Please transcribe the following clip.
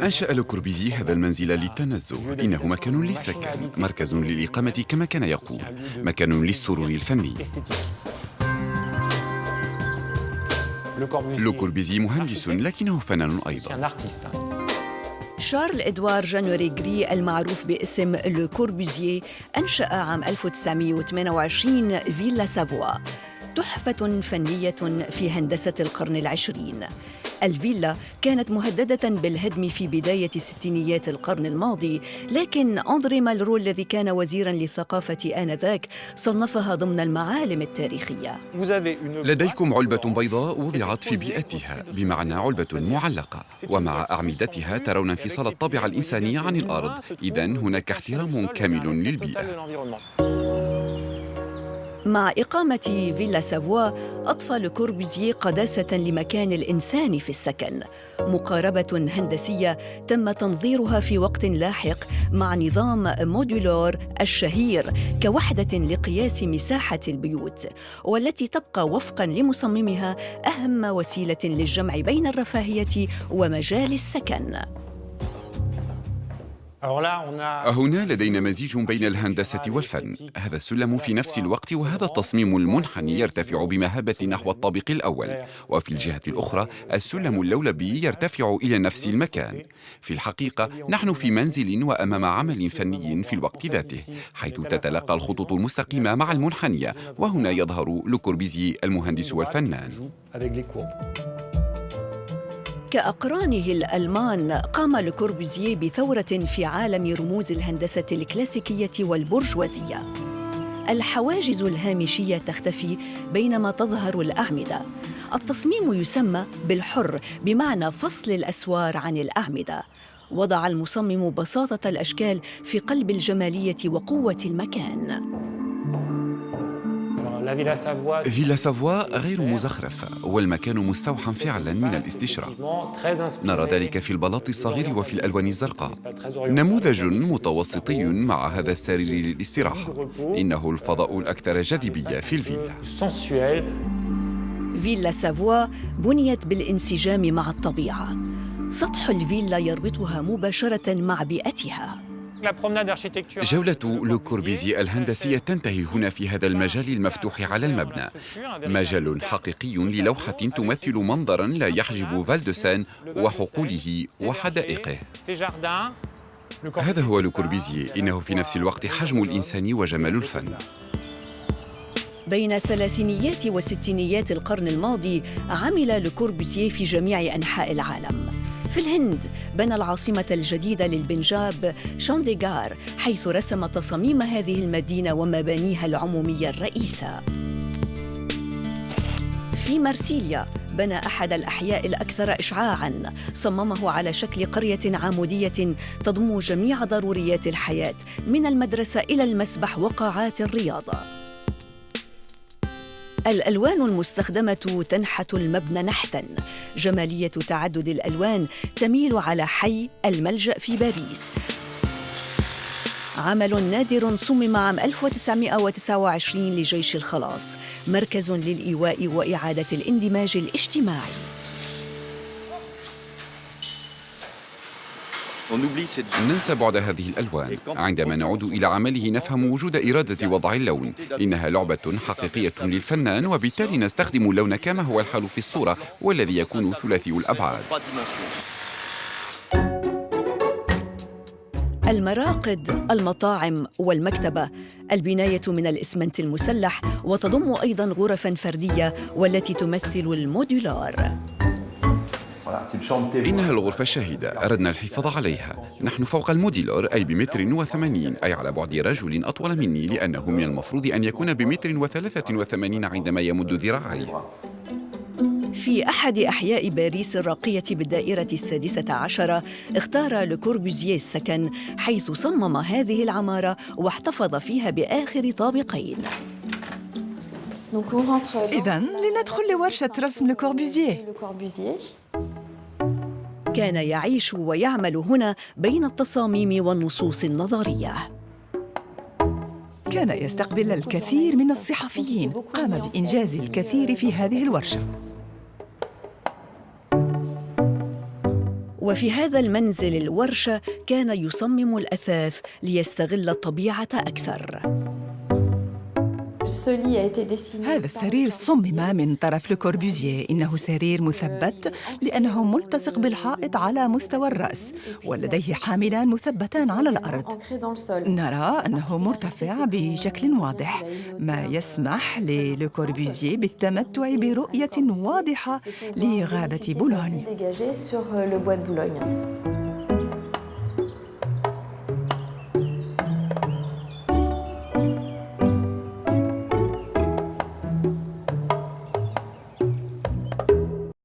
أنشأ لو كوربيزيه هذا المنزل للتنزه. إنه مكان للسكن، مركز للإقامة كما كان يقول، مكان للسرور الفني. لو كوربيزيه مهندس لكنه فنان أيضا. شارل إدوار جانوري غري المعروف باسم لو كوربوزيه أنشأ عام 1928 فيلا سافوا، تحفة فنية في هندسة القرن العشرين. الفيلا كانت مهددة بالهدم في بداية ستينيات القرن الماضي، لكن أندري مالرو الذي كان وزيراً للثقافة آنذاك صنفها ضمن المعالم التاريخية. لديكم علبة بيضاء وضعت في بيئتها، بمعنى علبة معلقة، ومع أعمدتها ترون انفصال الطابع الإنساني عن الأرض. إذن هناك احترام كامل للبيئة. مع إقامة فيلا سافوا أضفى لو كوربوزيه قداسة لمكان الإنسان في السكن، مقاربة هندسية تم تنظيرها في وقت لاحق مع نظام مودولار الشهير كوحدة لقياس مساحة البيوت، والتي تبقى وفقاً لمصممها أهم وسيلة للجمع بين الرفاهية ومجال السكن. هنا لدينا مزيج بين الهندسة والفن. هذا السلم في نفس الوقت وهذا التصميم المنحني يرتفع بمهابة نحو الطابق الأول، وفي الجهة الأخرى السلم اللولبي يرتفع إلى نفس المكان. في الحقيقة نحن في منزل وأمام عمل فني في الوقت ذاته، حيث تتلاقى الخطوط المستقيمة مع المنحنية، وهنا يظهر لو كوربيزيه المهندس والفنان. كأقرانه الألمان قام لو كوربوزيه بثورة في عالم رموز الهندسة الكلاسيكية والبرجوازية. الحواجز الهامشية تختفي بينما تظهر الأعمدة. التصميم يسمى بالحر، بمعنى فصل الأسوار عن الأعمدة. وضع المصمم بساطة الأشكال في قلب الجمالية وقوة المكان. فيلا سافوا غير مزخرفة، والمكان مستوحى فعلا من الاستشراق. نرى ذلك في البلاط الصغير وفي الألوان الزرقاء. نموذج متوسطي مع هذا السرير للاستراحة. إنه الفضاء الأكثر جاذبية في الفيلا. فيلا سافوا بنيت بالانسجام مع الطبيعة. سطح الفيلا يربطها مباشرة مع بيئتها. جولة لو كوربيزيه الهندسية تنتهي هنا في هذا المجال المفتوح على المبنى، مجال حقيقي للوحة تمثل منظراً لا يحجب فال دو سين وحقوله وحدائقه. هذا هو لو كوربيزيه، إنه في نفس الوقت حجم الإنسان وجمال الفن. بين ثلاثينيات وستينيات القرن الماضي عمل لو كوربوزيه في جميع أنحاء العالم. في الهند بنى العاصمة الجديدة للبنجاب شانديغار، حيث رسم تصاميم هذه المدينة ومبانيها العمومية الرئيسة. في مرسيليا بنى أحد الأحياء الأكثر إشعاعاً، صممه على شكل قرية عمودية تضم جميع ضروريات الحياة، من المدرسة إلى المسبح وقاعات الرياضة. الألوان المستخدمة تنحت المبنى نحتاً. جمالية تعدد الألوان تميل على حي الملجأ في باريس، عمل نادر صمم عام 1929 لجيش الخلاص، مركز للإيواء وإعادة الاندماج الاجتماعي. ننسى بعد هذه الألوان. عندما نعود إلى عمله نفهم وجود إرادة وضع اللون. إنها لعبة حقيقية للفنان، وبالتالي نستخدم اللون كما هو الحال في الصورة، والذي يكون ثلاثي الأبعاد. المراقد، المطاعم والمكتبة. البناية من الإسمنت المسلح، وتضم أيضاً غرفاً فردية والتي تمثل المودولار. إنها الغرفة الشهيدة، أردنا الحفاظ عليها. نحن فوق الموديلور، أي ب1.80 أي على بعد رجل أطول مني، لأنه من المفروض أن يكون ب1.83 عندما يمد ذراعيه. في أحد أحياء باريس الراقية بالدائرة السادسة عشرة اختار لو كوربوزيه السكن، حيث صمم هذه العمارة واحتفظ فيها بآخر طابقين. إذن لندخل لورشة رسم لو كوربوزيه. كان يعيش ويعمل هنا بين التصاميم والنصوص النظرية. كان يستقبل الكثير من الصحفيين، قام بإنجاز الكثير في هذه الورشة. وفي هذا المنزل الورشة كان يصمم الأثاث ليستغل الطبيعة أكثر. هذا السرير صمم من طرف لكوربوزيه. إنه سرير مثبت لأنه ملتصق بالحائط على مستوى الرأس، ولديه حاملان مثبتان على الأرض. نرى أنه مرتفع بشكل واضح، ما يسمح لكوربوزيه بالتمتع برؤية واضحة لغابة بولون.